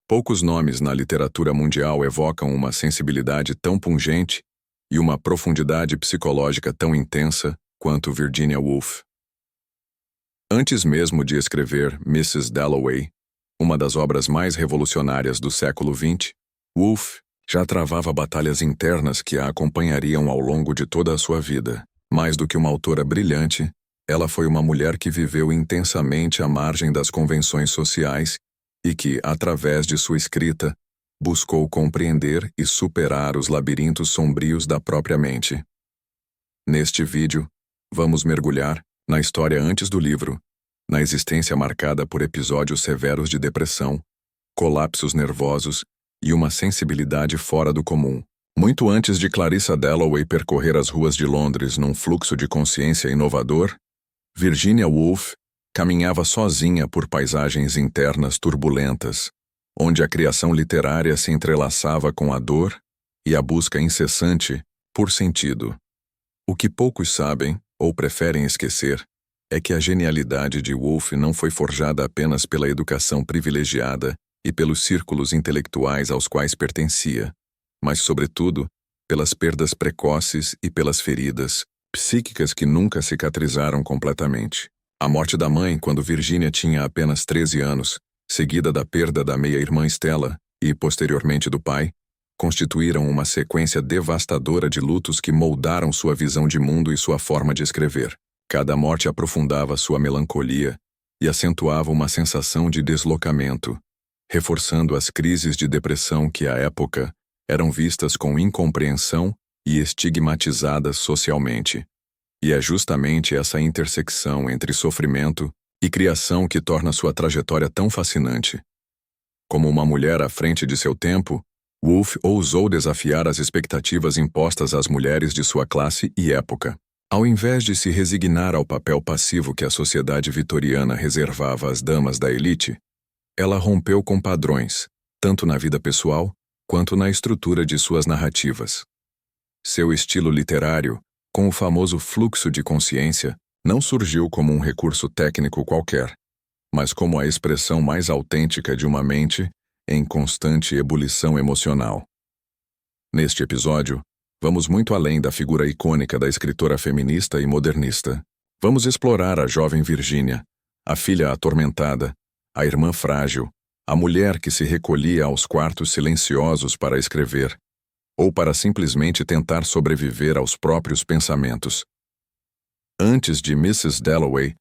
Poucos nomes na literatura mundial evocam uma sensibilidade tão pungente e uma profundidade psicológica tão intensa quanto Virginia Woolf. Antes mesmo de escrever Mrs. Dalloway, uma das obras mais revolucionárias do século XX, Woolf já travava batalhas internas que a acompanhariam ao longo de toda a sua vida. Mais do que uma autora brilhante, ela foi uma mulher que viveu intensamente à margem das convenções sociais e que, através de sua escrita, buscou compreender e superar os labirintos sombrios da própria mente. Neste vídeo, vamos mergulhar na história antes do livro, na existência marcada por episódios severos de depressão, colapsos nervosos e uma sensibilidade fora do comum. Muito antes de Clarissa Dalloway percorrer as ruas de Londres num fluxo de consciência inovador, Virginia Woolf caminhava sozinha por paisagens internas turbulentas, onde a criação literária se entrelaçava com a dor e a busca incessante por sentido. O que poucos sabem, ou preferem esquecer, é que a genialidade de Woolf não foi forjada apenas pela educação privilegiada e pelos círculos intelectuais aos quais pertencia, mas, sobretudo, pelas perdas precoces e pelas feridas psíquicas que nunca cicatrizaram completamente. A morte da mãe, quando Virginia tinha apenas 13 anos, seguida da perda da meia-irmã Stella e, posteriormente, do pai, constituíram uma sequência devastadora de lutos que moldaram sua visão de mundo e sua forma de escrever. Cada morte aprofundava sua melancolia e acentuava uma sensação de deslocamento, reforçando as crises de depressão que, à época, eram vistas com incompreensão e estigmatizadas socialmente. E é justamente essa intersecção entre sofrimento e criação que torna sua trajetória tão fascinante. Como uma mulher à frente de seu tempo, Woolf ousou desafiar as expectativas impostas às mulheres de sua classe e época. Ao invés de se resignar ao papel passivo que a sociedade vitoriana reservava às damas da elite, ela rompeu com padrões, tanto na vida pessoal quanto na estrutura de suas narrativas. Seu estilo literário, com o famoso fluxo de consciência, não surgiu como um recurso técnico qualquer, mas como a expressão mais autêntica de uma mente em constante ebulição emocional. Neste episódio, vamos muito além da figura icônica da escritora feminista e modernista. Vamos explorar a jovem Virginia, a filha atormentada, a irmã frágil, a mulher que se recolhia aos quartos silenciosos para escrever, ou para simplesmente tentar sobreviver aos próprios pensamentos. Antes de Mrs. Dalloway,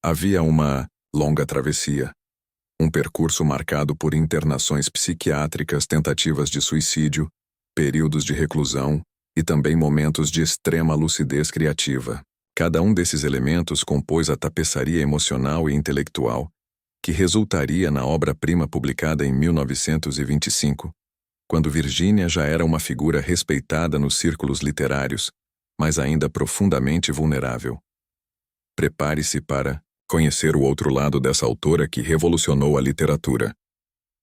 havia uma longa travessia, um percurso marcado por internações psiquiátricas, tentativas de suicídio, períodos de reclusão e também momentos de extrema lucidez criativa. Cada um desses elementos compôs a tapeçaria emocional e intelectual que resultaria na obra-prima publicada em 1925, quando Virginia já era uma figura respeitada nos círculos literários, mas ainda profundamente vulnerável. Prepare-se para conhecer o outro lado dessa autora que revolucionou a literatura,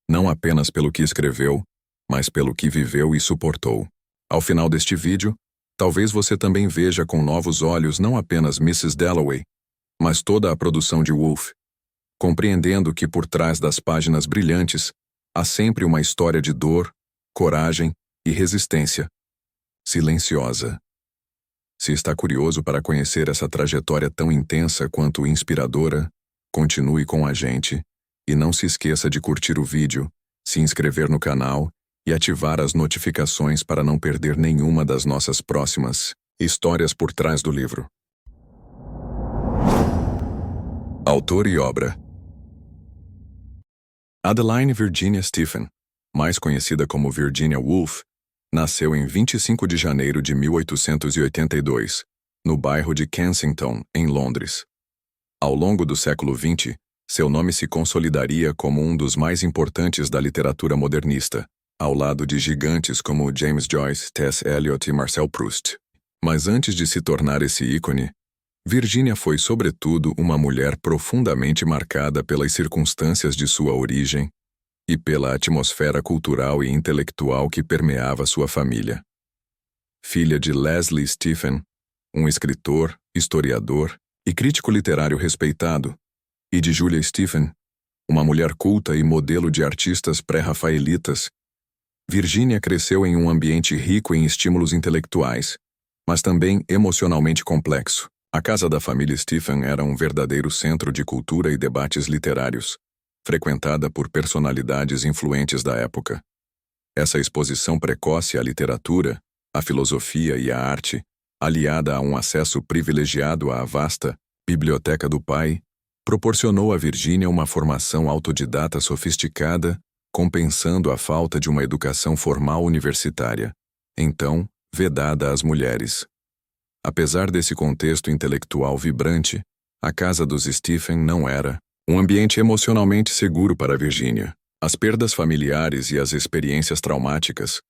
não apenas pelo que escreveu, mas pelo que viveu e suportou. Ao final deste vídeo, talvez você também veja com novos olhos não apenas Mrs. Dalloway, mas toda a produção de Woolf, compreendendo que por trás das páginas brilhantes há sempre uma história de dor, coragem e resistência, silenciosa. Se está curioso para conhecer essa trajetória tão intensa quanto inspiradora, continue com a gente e não se esqueça de curtir o vídeo, se inscrever no canal e ativar as notificações para não perder nenhuma das nossas próximas histórias por trás do livro. Autor e obra: Adeline Virginia Stephen, mais conhecida como Virginia Woolf, nasceu em 25 de janeiro de 1882, no bairro de Kensington, em Londres. Ao longo do século XX, seu nome se consolidaria como um dos mais importantes da literatura modernista, ao lado de gigantes como James Joyce, T.S. Eliot e Marcel Proust. Mas antes de se tornar esse ícone, Virginia foi, sobretudo, uma mulher profundamente marcada pelas circunstâncias de sua origem e pela atmosfera cultural e intelectual que permeava sua família. Filha de Leslie Stephen, um escritor, historiador e crítico literário respeitado, e de Julia Stephen, Uma mulher culta e modelo de artistas pré-rafaelitas, Virginia cresceu em um ambiente rico em estímulos intelectuais, mas também emocionalmente complexo. A casa da família Stephen era um verdadeiro centro de cultura e debates literários, frequentada por personalidades influentes da época. Essa exposição precoce à literatura, à filosofia e à arte, aliada a um acesso privilegiado à vasta biblioteca do pai, proporcionou a Virginia uma formação autodidata sofisticada, compensando a falta de uma educação formal universitária, então vedada às mulheres. Apesar desse contexto intelectual vibrante, a casa dos Stephen não era um ambiente emocionalmente seguro para Virginia. As perdas familiares e as experiências traumáticas,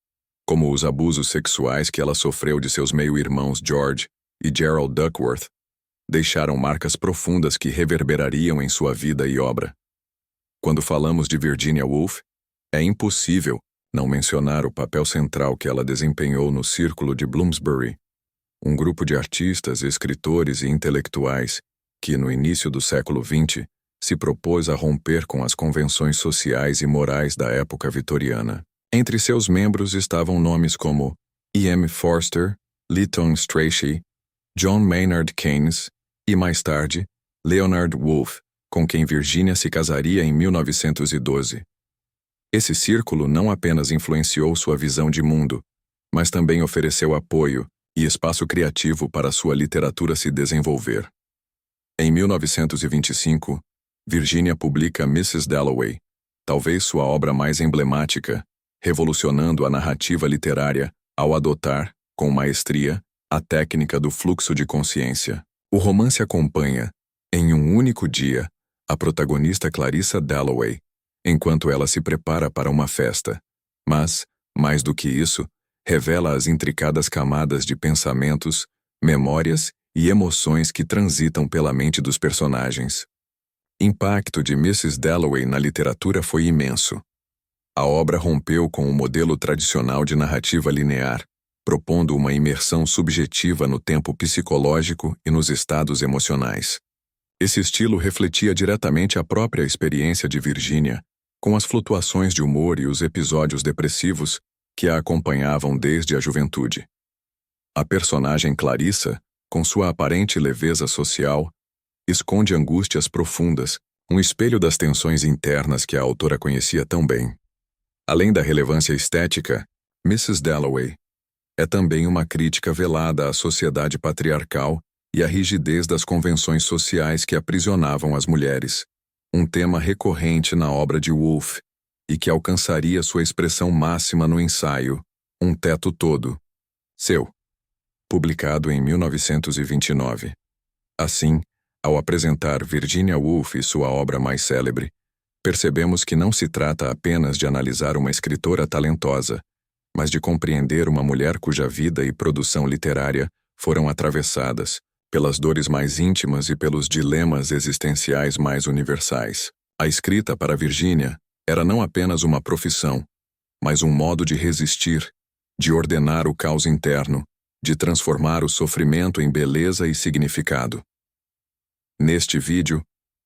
como os abusos sexuais que ela sofreu de seus meio-irmãos George e Gerald Duckworth, deixaram marcas profundas que reverberariam em sua vida e obra. Quando falamos de Virginia Woolf, é impossível não mencionar o papel central que ela desempenhou no Círculo de Bloomsbury, um grupo de artistas, escritores e intelectuais que, no início do século XX, se propôs a romper com as convenções sociais e morais da época vitoriana. Entre seus membros estavam nomes como E.M. Forster, Lytton Strachey, John Maynard Keynes e, mais tarde, Leonard Woolf, com quem Virginia se casaria em 1912. Esse círculo não apenas influenciou sua visão de mundo, mas também ofereceu apoio e espaço criativo para sua literatura se desenvolver. Em 1925, Virginia publica Mrs. Dalloway, talvez sua obra mais emblemática, revolucionando a narrativa literária ao adotar, com maestria, a técnica do fluxo de consciência. O romance acompanha, em um único dia, a protagonista Clarissa Dalloway, enquanto ela se prepara para uma festa, mas, mais do que isso, revela as intricadas camadas de pensamentos, memórias e emoções que transitam pela mente dos personagens. O impacto de Mrs. Dalloway na literatura foi imenso. A obra rompeu com o modelo tradicional de narrativa linear, propondo uma imersão subjetiva no tempo psicológico e nos estados emocionais. Esse estilo refletia diretamente a própria experiência de Virginia, com as flutuações de humor e os episódios depressivos que a acompanhavam desde a juventude. A personagem Clarissa, com sua aparente leveza social, esconde angústias profundas, um espelho das tensões internas que a autora conhecia tão bem. Além da relevância estética, Mrs. Dalloway é também uma crítica velada à sociedade patriarcal e à rigidez das convenções sociais que aprisionavam as mulheres, um tema recorrente na obra de Woolf e que alcançaria sua expressão máxima no ensaio Um Teto Todo, seu, publicado em 1929. Assim, ao apresentar Virginia Woolf e sua obra mais célebre, percebemos que não se trata apenas de analisar uma escritora talentosa, mas de compreender uma mulher cuja vida e produção literária foram atravessadas pelas dores mais íntimas e pelos dilemas existenciais mais universais. A escrita para Virginia era não apenas uma profissão, mas um modo de resistir, de ordenar o caos interno, de transformar o sofrimento em beleza e significado. Neste vídeo,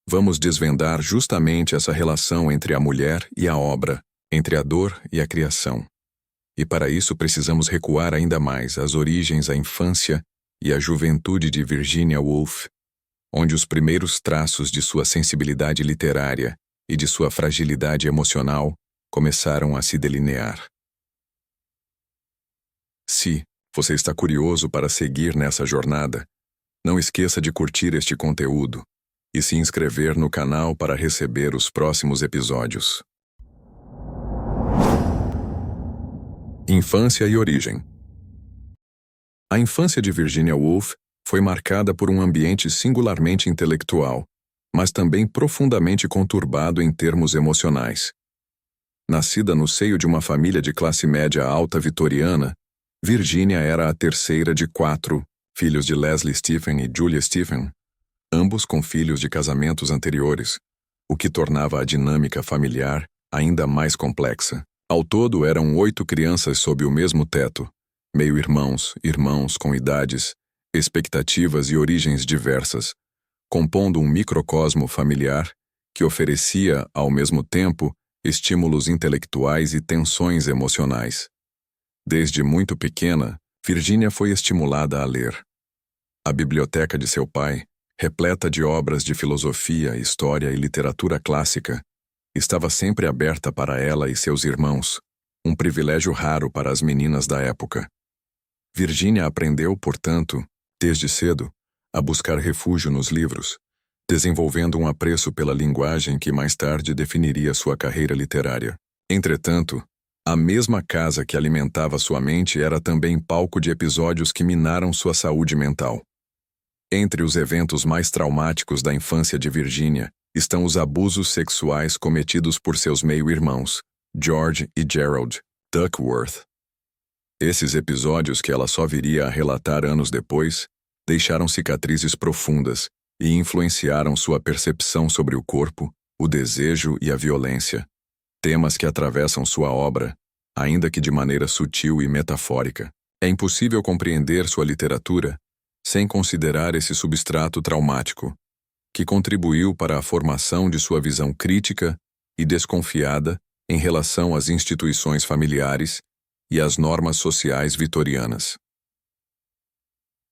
vamos desvendar justamente essa relação entre a mulher e a obra, entre a dor e a criação. E para isso precisamos recuar ainda mais às origens, à infância e à juventude de Virginia Woolf, onde os primeiros traços de sua sensibilidade literária e de sua fragilidade emocional começaram a se delinear. Se você está curioso para seguir nessa jornada, não esqueça de curtir este conteúdo e se inscrever no canal para receber os próximos episódios. Infância e origem. A infância de Virginia Woolf foi marcada por um ambiente singularmente intelectual, mas também profundamente conturbado em termos emocionais. Nascida no seio de uma família de classe média alta vitoriana, Virginia era a terceira de 4 filhos de Leslie Stephen e Julia Stephen, ambos com filhos de casamentos anteriores, o que tornava a dinâmica familiar ainda mais complexa. Ao todo, eram 8 crianças sob o mesmo teto, meio-irmãos, irmãos com idades, expectativas e origens diversas, compondo um microcosmo familiar que oferecia, ao mesmo tempo, estímulos intelectuais e tensões emocionais. Desde muito pequena, Virginia foi estimulada a ler. A biblioteca de seu pai, repleta de obras de filosofia, história e literatura clássica, estava sempre aberta para ela e seus irmãos, um privilégio raro para as meninas da época. Virginia aprendeu, portanto, desde cedo, a buscar refúgio nos livros, desenvolvendo um apreço pela linguagem que mais tarde definiria sua carreira literária. Entretanto, a mesma casa que alimentava sua mente era também palco de episódios que minaram sua saúde mental. Entre os eventos mais traumáticos da infância de Virginia estão os abusos sexuais cometidos por seus meio-irmãos, George e Gerald Duckworth. Esses episódios, que ela só viria a relatar anos depois, deixaram cicatrizes profundas e influenciaram sua percepção sobre o corpo, o desejo e a violência, temas que atravessam sua obra, ainda que de maneira sutil e metafórica. É impossível compreender sua literatura sem considerar esse substrato traumático, que contribuiu para a formação de sua visão crítica e desconfiada em relação às instituições familiares e às normas sociais vitorianas.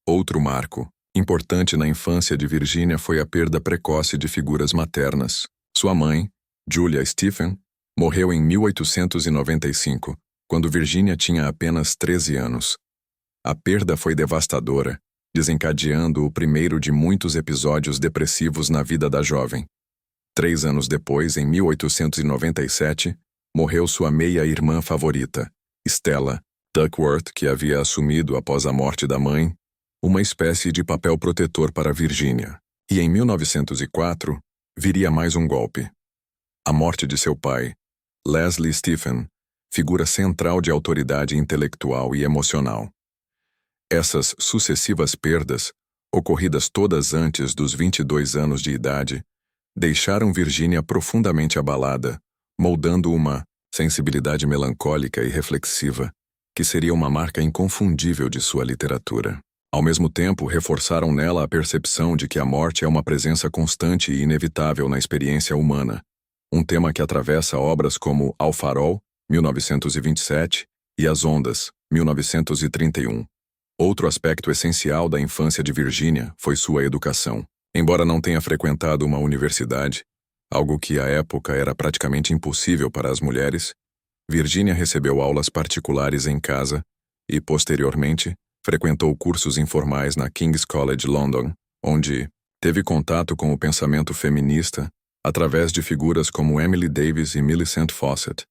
Outro marco importante na infância de Virginia foi a perda precoce de figuras maternas. Sua mãe, Julia Stephen, morreu em 1895, quando Virginia tinha apenas 13 anos. A perda foi devastadora, desencadeando o primeiro de muitos episódios depressivos na vida da jovem. 3 anos depois, em 1897, morreu sua meia-irmã favorita, Stella Duckworth, que havia assumido, após a morte da mãe, uma espécie de papel protetor para Virginia. E em 1904, viria mais um golpe. A morte de seu pai, Leslie Stephen, figura central de autoridade intelectual e emocional. Essas sucessivas perdas, ocorridas todas antes dos 22 anos de idade, deixaram Virginia profundamente abalada, moldando uma sensibilidade melancólica e reflexiva, que seria uma marca inconfundível de sua literatura. Ao mesmo tempo, reforçaram nela a percepção de que a morte é uma presença constante e inevitável na experiência humana, um tema que atravessa obras como Ao Farol, 1927, e As Ondas, 1931. Outro aspecto essencial da infância de Virginia foi sua educação. Embora não tenha frequentado uma universidade, algo que à época era praticamente impossível para as mulheres, Virginia recebeu aulas particulares em casa e, posteriormente, frequentou cursos informais na King's College London, onde teve contato com o pensamento feminista através de figuras como Emily Davis e Millicent Fawcett,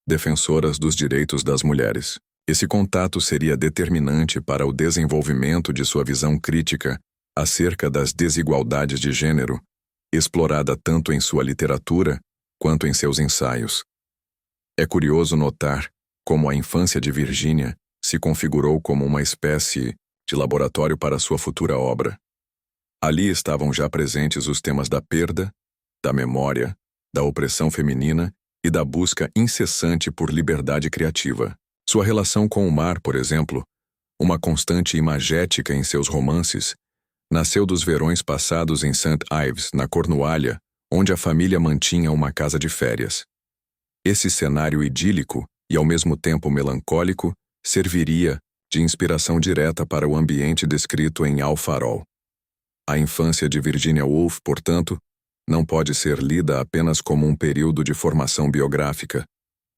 defensoras dos direitos das mulheres. Esse contato seria determinante para o desenvolvimento de sua visão crítica acerca das desigualdades de gênero, explorada tanto em sua literatura quanto em seus ensaios. É curioso notar como a infância de Virginia se configurou como uma espécie de laboratório para sua futura obra. Ali estavam já presentes os temas da perda, da memória, da opressão feminina e da busca incessante por liberdade criativa. Sua relação com o mar, por exemplo, uma constante imagética em seus romances, nasceu dos verões passados em St. Ives, na Cornualha, onde a família mantinha uma casa de férias. Esse cenário idílico e ao mesmo tempo melancólico serviria de inspiração direta para o ambiente descrito em Ao Farol. A infância de Virginia Woolf, portanto, não pode ser lida apenas como um período de formação biográfica,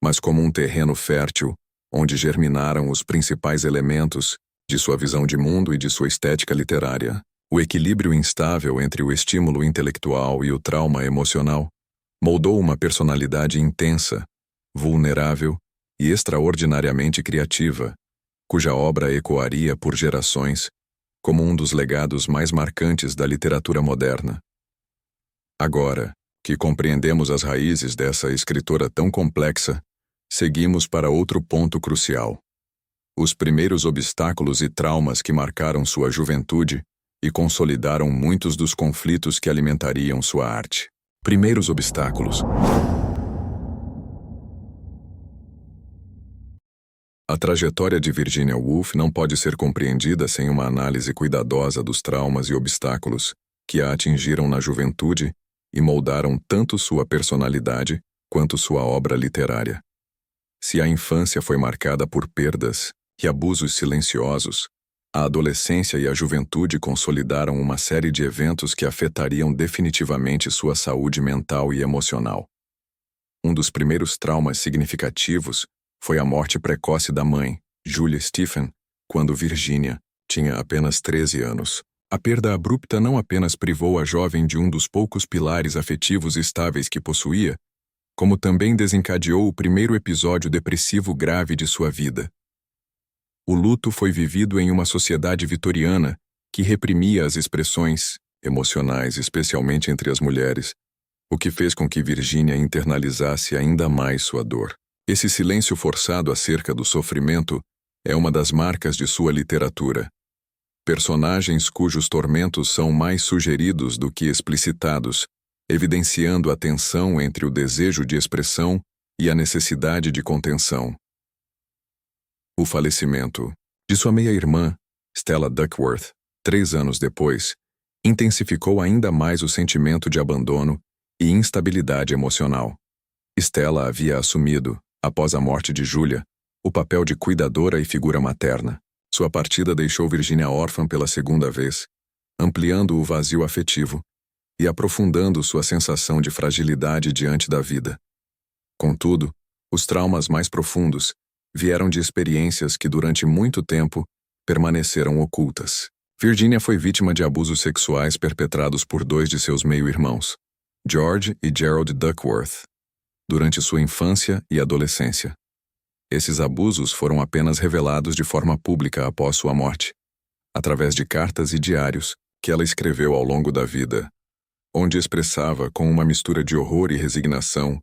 mas como um terreno fértil onde germinaram os principais elementos de sua visão de mundo e de sua estética literária. O equilíbrio instável entre o estímulo intelectual e o trauma emocional moldou uma personalidade intensa, vulnerável e extraordinariamente criativa, cuja obra ecoaria por gerações como um dos legados mais marcantes da literatura moderna. Agora que compreendemos as raízes dessa escritora tão complexa, seguimos para outro ponto crucial: os primeiros obstáculos e traumas que marcaram sua juventude e consolidaram muitos dos conflitos que alimentariam sua arte. Primeiros obstáculos. A trajetória de Virginia Woolf não pode ser compreendida sem uma análise cuidadosa dos traumas e obstáculos que a atingiram na juventude e moldaram tanto sua personalidade quanto sua obra literária. Se a infância foi marcada por perdas e abusos silenciosos, a adolescência e a juventude consolidaram uma série de eventos que afetariam definitivamente sua saúde mental e emocional. Um dos primeiros traumas significativos foi a morte precoce da mãe, Julia Stephen, quando Virginia tinha apenas 13 anos. A perda abrupta não apenas privou a jovem de um dos poucos pilares afetivos estáveis que possuía, como também desencadeou o primeiro episódio depressivo grave de sua vida. O luto foi vivido em uma sociedade vitoriana que reprimia as expressões emocionais, especialmente entre as mulheres, o que fez com que Virginia internalizasse ainda mais sua dor. Esse silêncio forçado acerca do sofrimento é uma das marcas de sua literatura. Personagens cujos tormentos são mais sugeridos do que explicitados, evidenciando a tensão entre o desejo de expressão e a necessidade de contenção. O falecimento de sua meia-irmã, Stella Duckworth, 3 anos depois, intensificou ainda mais o sentimento de abandono e instabilidade emocional. Stella havia assumido, após a morte de Julia, o papel de cuidadora e figura materna. Sua partida deixou Virginia órfã pela segunda vez, ampliando o vazio afetivo e aprofundando sua sensação de fragilidade diante da vida. Contudo, os traumas mais profundos vieram de experiências que durante muito tempo permaneceram ocultas. Virginia foi vítima de abusos sexuais perpetrados por 2 de seus meio-irmãos, George e Gerald Duckworth, durante sua infância e adolescência. Esses abusos foram apenas revelados de forma pública após sua morte, através de cartas e diários que ela escreveu ao longo da vida, onde expressava com uma mistura de horror e resignação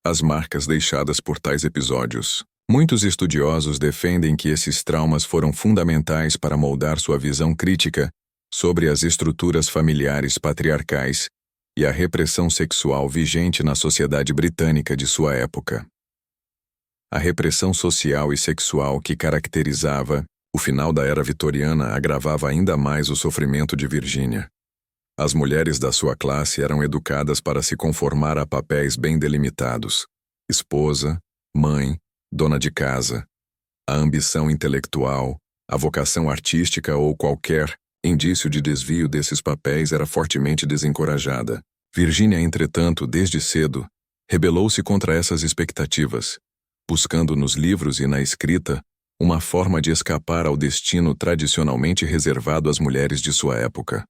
as marcas deixadas por tais episódios. Muitos estudiosos defendem que esses traumas foram fundamentais para moldar sua visão crítica sobre as estruturas familiares patriarcais e a repressão sexual vigente na sociedade britânica de sua época. A repressão social e sexual que caracterizava o final da era vitoriana agravava ainda mais o sofrimento de Virginia. As mulheres da sua classe eram educadas para se conformar a papéis bem delimitados: esposa, mãe, dona de casa. A ambição intelectual, a vocação artística ou qualquer indício de desvio desses papéis era fortemente desencorajada. Virginia, entretanto, desde cedo, rebelou-se contra essas expectativas, buscando nos livros e na escrita uma forma de escapar ao destino tradicionalmente reservado às mulheres de sua época.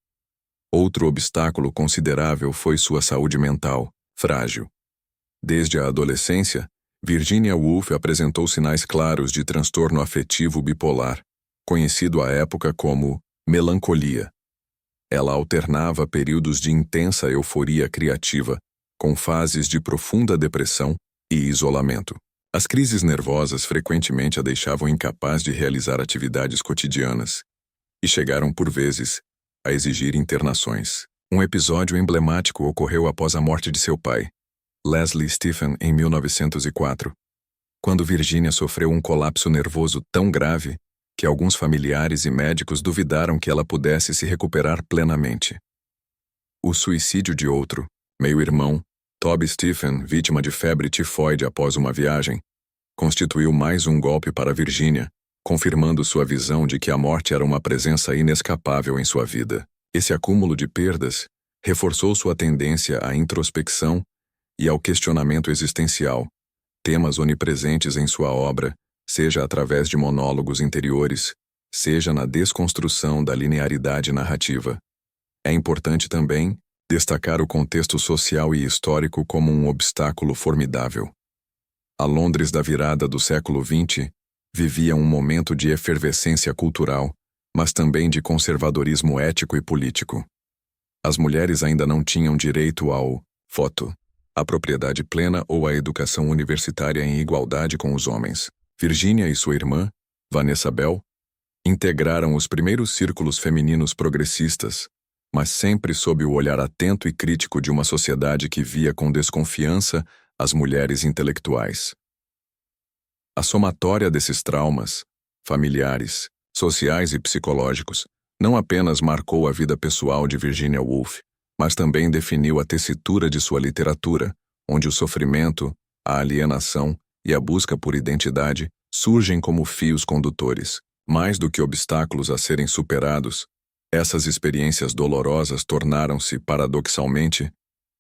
Outro obstáculo considerável foi sua saúde mental, frágil. Desde a adolescência, Virginia Woolf apresentou sinais claros de transtorno afetivo bipolar, conhecido à época como melancolia. Ela alternava períodos de intensa euforia criativa com fases de profunda depressão e isolamento. As crises nervosas frequentemente a deixavam incapaz de realizar atividades cotidianas e chegaram, por vezes, a exigir internações. Um episódio emblemático ocorreu após a morte de seu pai, Leslie Stephen, em 1904, quando Virginia sofreu um colapso nervoso tão grave que alguns familiares e médicos duvidaram que ela pudesse se recuperar plenamente. O suicídio de outro, meio-irmão, Toby Stephen, vítima de febre tifoide após uma viagem, constituiu mais um golpe para Virginia, confirmando sua visão de que a morte era uma presença inescapável em sua vida. Esse acúmulo de perdas reforçou sua tendência à introspecção e ao questionamento existencial, temas onipresentes em sua obra, seja através de monólogos interiores, seja na desconstrução da linearidade narrativa. É importante também destacar o contexto social e histórico como um obstáculo formidável. A Londres da virada do século XX vivia um momento de efervescência cultural, mas também de conservadorismo ético e político. As mulheres ainda não tinham direito ao voto, à propriedade plena ou à educação universitária em igualdade com os homens. Virginia e sua irmã, Vanessa Bell, integraram os primeiros círculos femininos progressistas, mas sempre sob o olhar atento e crítico de uma sociedade que via com desconfiança as mulheres intelectuais. A somatória desses traumas, familiares, sociais e psicológicos, não apenas marcou a vida pessoal de Virginia Woolf, mas também definiu a tessitura de sua literatura, onde o sofrimento, a alienação e a busca por identidade surgem como fios condutores. Mais do que obstáculos a serem superados, essas experiências dolorosas tornaram-se, paradoxalmente,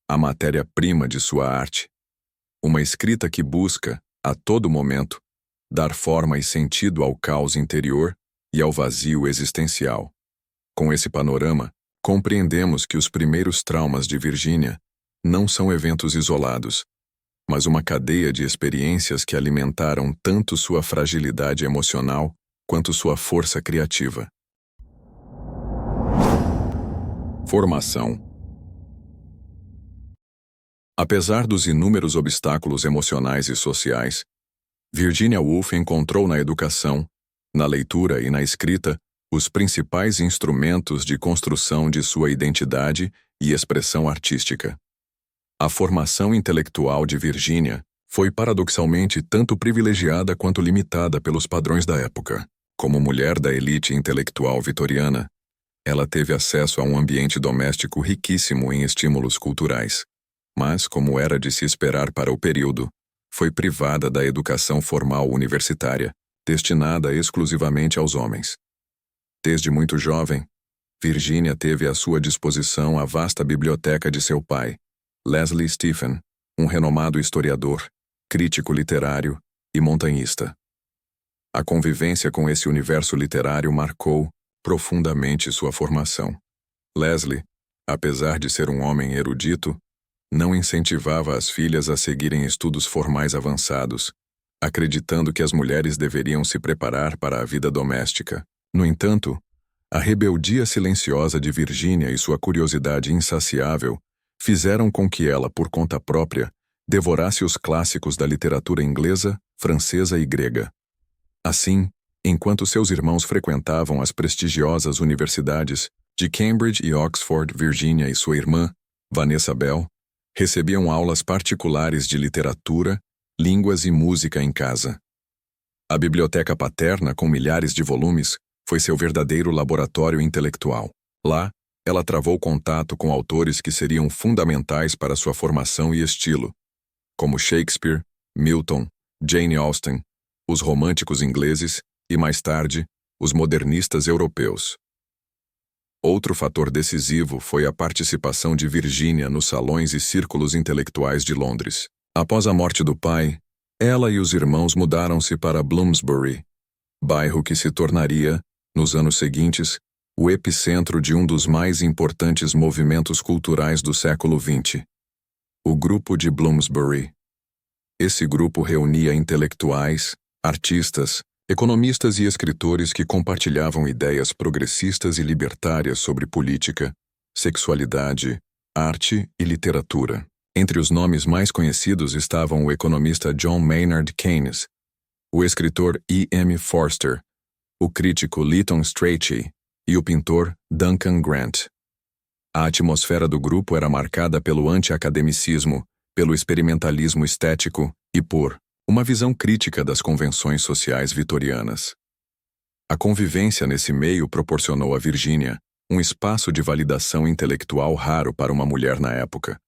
a matéria-prima de sua arte. Uma escrita que busca, a todo momento, dar forma e sentido ao caos interior e ao vazio existencial. Com esse panorama, compreendemos que os primeiros traumas de Virginia não são eventos isolados, mas uma cadeia de experiências que alimentaram tanto sua fragilidade emocional quanto sua força criativa. Formação. Apesar dos inúmeros obstáculos emocionais e sociais, Virginia Woolf encontrou na educação, na leitura e na escrita os principais instrumentos de construção de sua identidade e expressão artística. A formação intelectual de Virginia foi paradoxalmente tanto privilegiada quanto limitada pelos padrões da época. Como mulher da elite intelectual vitoriana, ela teve acesso a um ambiente doméstico riquíssimo em estímulos culturais, mas, como era de se esperar para o período, foi privada da educação formal universitária, destinada exclusivamente aos homens. Desde muito jovem, Virginia teve à sua disposição a vasta biblioteca de seu pai, Leslie Stephen, um renomado historiador, crítico literário e montanhista. A convivência com esse universo literário marcou profundamente sua formação. Leslie, apesar de ser um homem erudito, não incentivava as filhas a seguirem estudos formais avançados, acreditando que as mulheres deveriam se preparar para a vida doméstica. No entanto, a rebeldia silenciosa de Virginia e sua curiosidade insaciável fizeram com que ela, por conta própria, devorasse os clássicos da literatura inglesa, francesa e grega. Assim, enquanto seus irmãos frequentavam as prestigiosas universidades de Cambridge e Oxford, Virginia e sua irmã, Vanessa Bell, recebiam aulas particulares de literatura, línguas e música em casa. A biblioteca paterna, com milhares de volumes, foi seu verdadeiro laboratório intelectual. Lá, ela travou contato com autores que seriam fundamentais para sua formação e estilo, como Shakespeare, Milton, Jane Austen, os românticos ingleses e, mais tarde, os modernistas europeus. Outro fator decisivo foi a participação de Virginia nos salões e círculos intelectuais de Londres. Após a morte do pai, ela e os irmãos mudaram-se para Bloomsbury, bairro que se tornaria, nos anos seguintes, o epicentro de um dos mais importantes movimentos culturais do século XX, o Grupo de Bloomsbury. Esse grupo reunia intelectuais, artistas, economistas e escritores que compartilhavam ideias progressistas e libertárias sobre política, sexualidade, arte e literatura. Entre os nomes mais conhecidos estavam o economista John Maynard Keynes, o escritor E. M. Forster, o crítico Lytton Strachey e o pintor Duncan Grant. A atmosfera do grupo era marcada pelo anti-academicismo, pelo experimentalismo estético e por uma visão crítica das convenções sociais vitorianas. A convivência nesse meio proporcionou a Virginia um espaço de validação intelectual raro para uma mulher na época.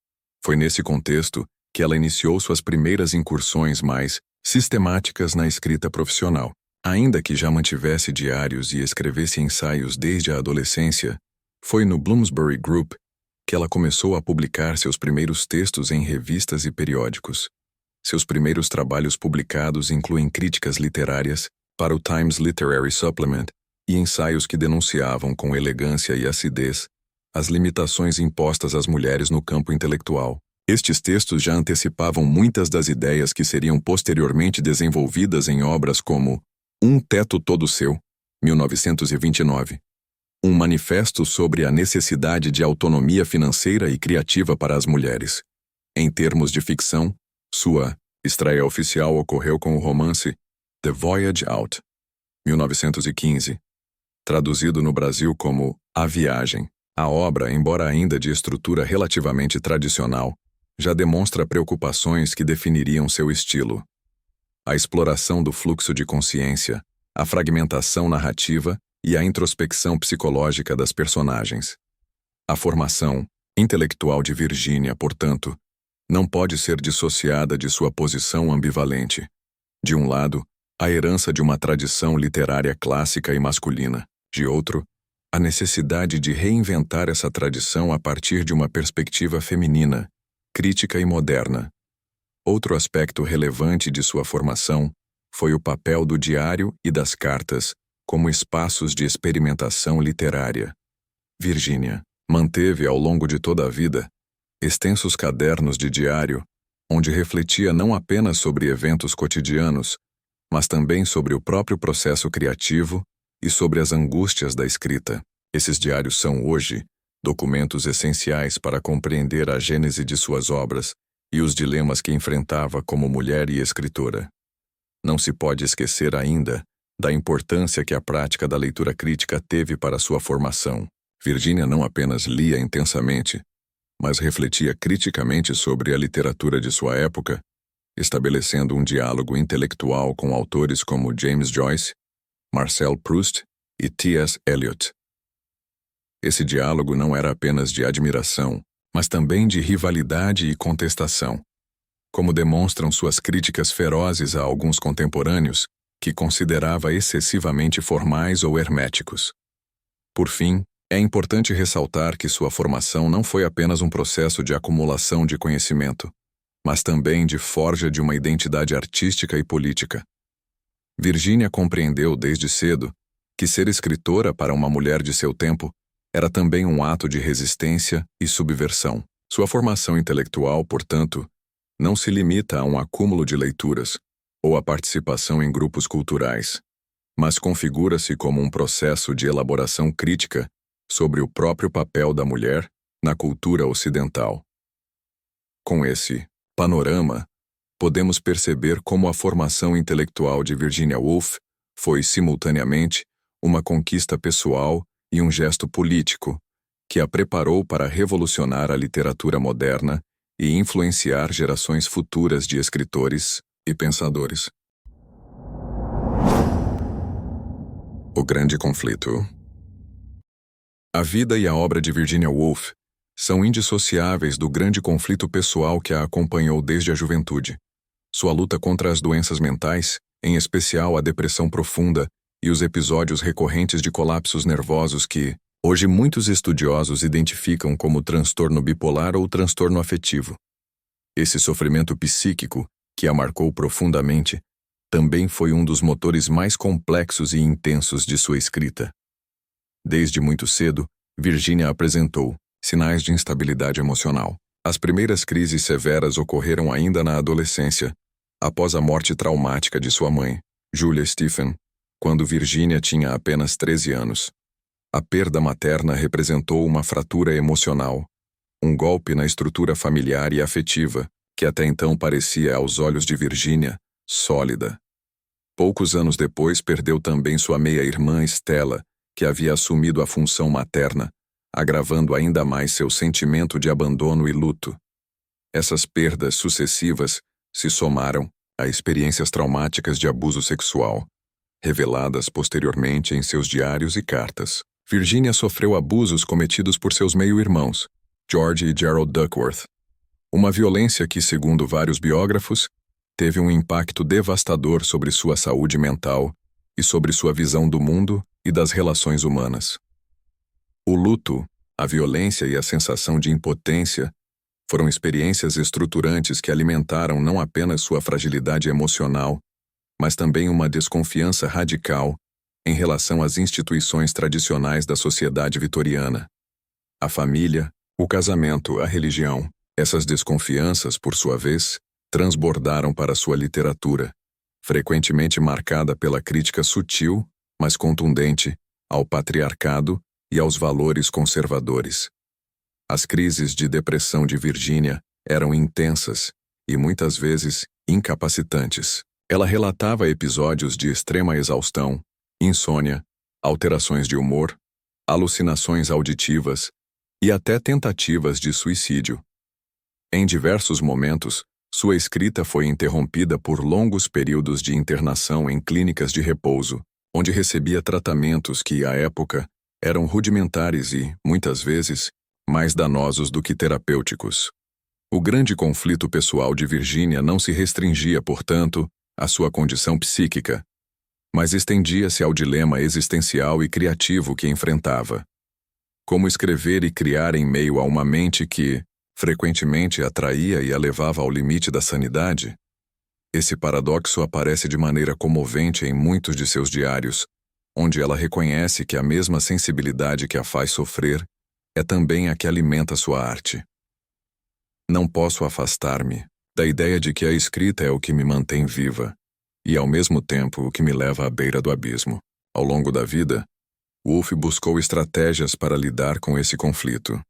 Foi nesse contexto que ela iniciou suas primeiras incursões mais sistemáticas na escrita profissional. Ainda que já mantivesse diários e escrevesse ensaios desde a adolescência, foi no Bloomsbury Group que ela começou a publicar seus primeiros textos em revistas e periódicos. Seus primeiros trabalhos publicados incluem críticas literárias para o Times Literary Supplement e ensaios que denunciavam com elegância e acidez as limitações impostas às mulheres no campo intelectual. Estes textos já antecipavam muitas das ideias que seriam posteriormente desenvolvidas em obras como Um Teto Todo Seu, 1929, um manifesto sobre a necessidade de autonomia financeira e criativa para as mulheres. Em termos de ficção, sua estreia oficial ocorreu com o romance The Voyage Out, 1915, traduzido no Brasil como A Viagem. A obra, embora ainda de estrutura relativamente tradicional, já demonstra preocupações que definiriam seu estilo. A exploração do fluxo de consciência, a fragmentação narrativa e a introspecção psicológica das personagens. A formação, intelectual de Virginia, portanto, não pode ser dissociada de sua posição ambivalente. De um lado, a herança de uma tradição literária clássica e masculina. De outro, a necessidade de reinventar essa tradição a partir de uma perspectiva feminina, crítica e moderna. Outro aspecto relevante de sua formação foi o papel do diário e das cartas como espaços de experimentação literária. Virginia manteve ao longo de toda a vida extensos cadernos de diário, onde refletia não apenas sobre eventos cotidianos, mas também sobre o próprio processo criativo e sobre as angústias da escrita. Esses diários são, hoje, documentos essenciais para compreender a gênese de suas obras e os dilemas que enfrentava como mulher e escritora. Não se pode esquecer ainda da importância que a prática da leitura crítica teve para sua formação. Virginia não apenas lia intensamente, mas refletia criticamente sobre a literatura de sua época, estabelecendo um diálogo intelectual com autores como James Joyce, Marcel Proust e T.S. Eliot. Esse diálogo não era apenas de admiração, mas também de rivalidade e contestação, como demonstram suas críticas ferozes a alguns contemporâneos que considerava excessivamente formais ou herméticos. Por fim, é importante ressaltar que sua formação não foi apenas um processo de acumulação de conhecimento, mas também de forja de uma identidade artística e política. Virginia compreendeu desde cedo que ser escritora para uma mulher de seu tempo era também um ato de resistência e subversão. Sua formação intelectual, portanto, não se limita a um acúmulo de leituras ou a participação em grupos culturais, mas configura-se como um processo de elaboração crítica sobre o próprio papel da mulher na cultura ocidental. Com esse panorama, podemos perceber como a formação intelectual de Virginia Woolf foi, simultaneamente, uma conquista pessoal e um gesto político que a preparou para revolucionar a literatura moderna e influenciar gerações futuras de escritores e pensadores. O Grande Conflito. A vida e a obra de Virginia Woolf são indissociáveis do grande conflito pessoal que a acompanhou desde a juventude. Sua luta contra as doenças mentais, em especial a depressão profunda e os episódios recorrentes de colapsos nervosos que, hoje muitos estudiosos identificam como transtorno bipolar ou transtorno afetivo. Esse sofrimento psíquico, que a marcou profundamente, também foi um dos motores mais complexos e intensos de sua escrita. Desde muito cedo, Virginia apresentou sinais de instabilidade emocional. As primeiras crises severas ocorreram ainda na adolescência, após a morte traumática de sua mãe, Julia Stephen, quando Virginia tinha apenas 13 anos. A perda materna representou uma fratura emocional, um golpe na estrutura familiar e afetiva, que até então parecia, aos olhos de Virginia, sólida. Poucos anos depois perdeu também sua meia-irmã Stella, que havia assumido a função materna, agravando ainda mais seu sentimento de abandono e luto. Essas perdas sucessivas se somaram a experiências traumáticas de abuso sexual, reveladas posteriormente em seus diários e cartas. Virginia sofreu abusos cometidos por seus meio-irmãos, George e Gerald Duckworth. Uma violência que, segundo vários biógrafos, teve um impacto devastador sobre sua saúde mental e sobre sua visão do mundo e das relações humanas. O luto, a violência e a sensação de impotência foram experiências estruturantes que alimentaram não apenas sua fragilidade emocional, mas também uma desconfiança radical em relação às instituições tradicionais da sociedade vitoriana. A família, o casamento, a religião. Essas desconfianças, por sua vez, transbordaram para sua literatura, frequentemente marcada pela crítica sutil, mas contundente, ao patriarcado e aos valores conservadores. As crises de depressão de Virginia eram intensas e muitas vezes incapacitantes. Ela relatava episódios de extrema exaustão, insônia, alterações de humor, alucinações auditivas e até tentativas de suicídio. Em diversos momentos, sua escrita foi interrompida por longos períodos de internação em clínicas de repouso, onde recebia tratamentos que, à época, eram rudimentares e, muitas vezes, mais danosos do que terapêuticos. O grande conflito pessoal de Virginia não se restringia, portanto, à sua condição psíquica, mas estendia-se ao dilema existencial e criativo que enfrentava. Como escrever e criar em meio a uma mente que, frequentemente, atraía e a levava ao limite da sanidade? Esse paradoxo aparece de maneira comovente em muitos de seus diários, onde ela reconhece que a mesma sensibilidade que a faz sofrer é também a que alimenta sua arte. Não posso afastar-me da ideia de que a escrita é o que me mantém viva e, ao mesmo tempo, o que me leva à beira do abismo. Ao longo da vida, Woolf buscou estratégias para lidar com esse conflito.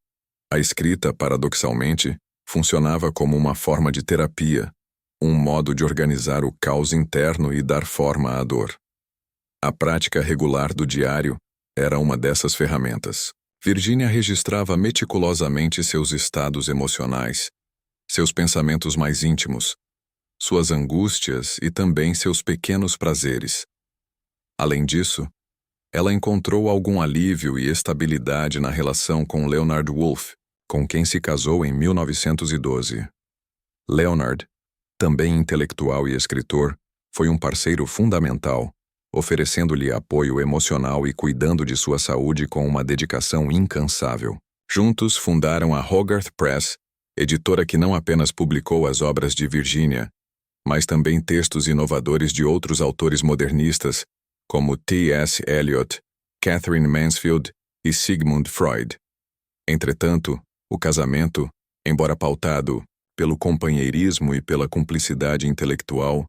A escrita, paradoxalmente, funcionava como uma forma de terapia, um modo de organizar o caos interno e dar forma à dor. A prática regular do diário era uma dessas ferramentas. Virginia registrava meticulosamente seus estados emocionais, seus pensamentos mais íntimos, suas angústias e também seus pequenos prazeres. Além disso, ela encontrou algum alívio e estabilidade na relação com Leonard Woolf, com quem se casou em 1912. Leonard, também intelectual e escritor, foi um parceiro fundamental, oferecendo-lhe apoio emocional e cuidando de sua saúde com uma dedicação incansável. Juntos fundaram a Hogarth Press, editora que não apenas publicou as obras de Virginia, mas também textos inovadores de outros autores modernistas, como T.S. Eliot, Catherine Mansfield e Sigmund Freud. Entretanto, o casamento, embora pautado pelo companheirismo e pela cumplicidade intelectual,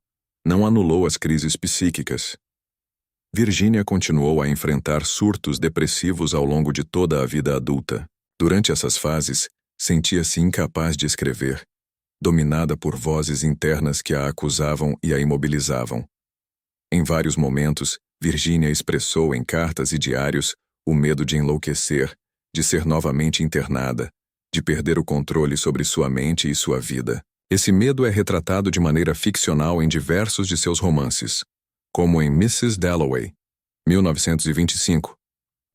não anulou as crises psíquicas. Virginia continuou a enfrentar surtos depressivos ao longo de toda a vida adulta. Durante essas fases, sentia-se incapaz de escrever, dominada por vozes internas que a acusavam e a imobilizavam. Em vários momentos, Virginia expressou em cartas e diários o medo de enlouquecer, de ser novamente internada, de perder o controle sobre sua mente e sua vida. Esse medo é retratado de maneira ficcional em diversos de seus romances, como em Mrs. Dalloway, 1925,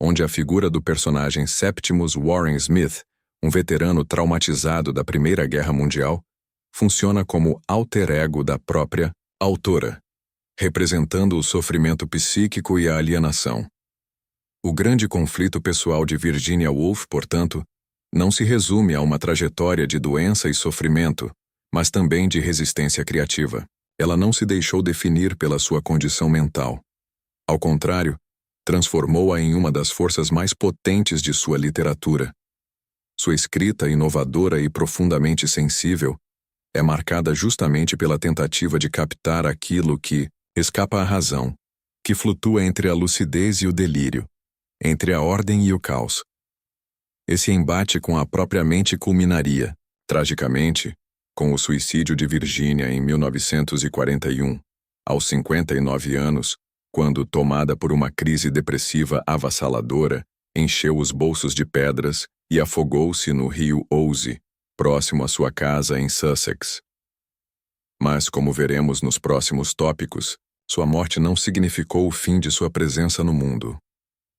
onde a figura do personagem Septimus Warren Smith, um veterano traumatizado da Primeira Guerra Mundial, funciona como alter ego da própria autora, representando o sofrimento psíquico e a alienação. O grande conflito pessoal de Virginia Woolf, portanto, não se resume a uma trajetória de doença e sofrimento, mas também de resistência criativa. Ela não se deixou definir pela sua condição mental. Ao contrário, transformou-a em uma das forças mais potentes de sua literatura. Sua escrita, inovadora e profundamente sensível, é marcada justamente pela tentativa de captar aquilo que escapa à razão, que flutua entre a lucidez e o delírio, entre a ordem e o caos. Esse embate com a própria mente culminaria, tragicamente, com o suicídio de Virginia em 1941, aos 59 anos, quando, tomada por uma crise depressiva avassaladora, encheu os bolsos de pedras e afogou-se no rio Ouse, próximo à sua casa em Sussex. Mas, como veremos nos próximos tópicos, sua morte não significou o fim de sua presença no mundo.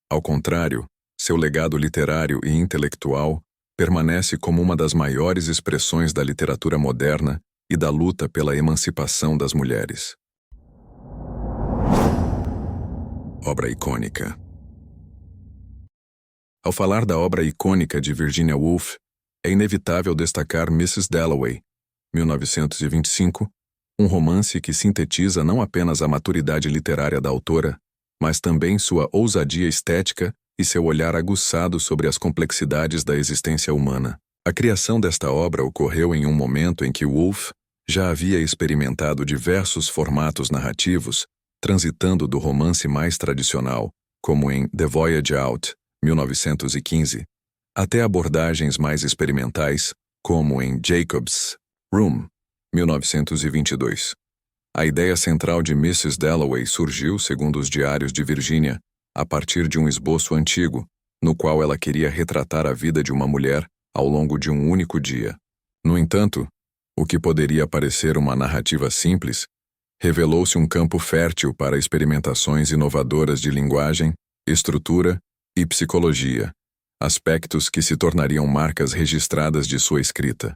Ao contrário, seu legado literário e intelectual permanece como uma das maiores expressões da literatura moderna e da luta pela emancipação das mulheres. Obra icônica. Ao falar da obra icônica de Virginia Woolf, é inevitável destacar Mrs. Dalloway, 1925, um romance que sintetiza não apenas a maturidade literária da autora, mas também sua ousadia estética e seu olhar aguçado sobre as complexidades da existência humana. A criação desta obra ocorreu em um momento em que Woolf já havia experimentado diversos formatos narrativos, transitando do romance mais tradicional, como em The Voyage Out, 1915, até abordagens mais experimentais, como em Jacob's Room, 1922. A ideia central de Mrs. Dalloway surgiu, segundo os diários de Virginia, a partir de um esboço antigo, no qual ela queria retratar a vida de uma mulher ao longo de um único dia. No entanto, o que poderia parecer uma narrativa simples, revelou-se um campo fértil para experimentações inovadoras de linguagem, estrutura e psicologia, aspectos que se tornariam marcas registradas de sua escrita.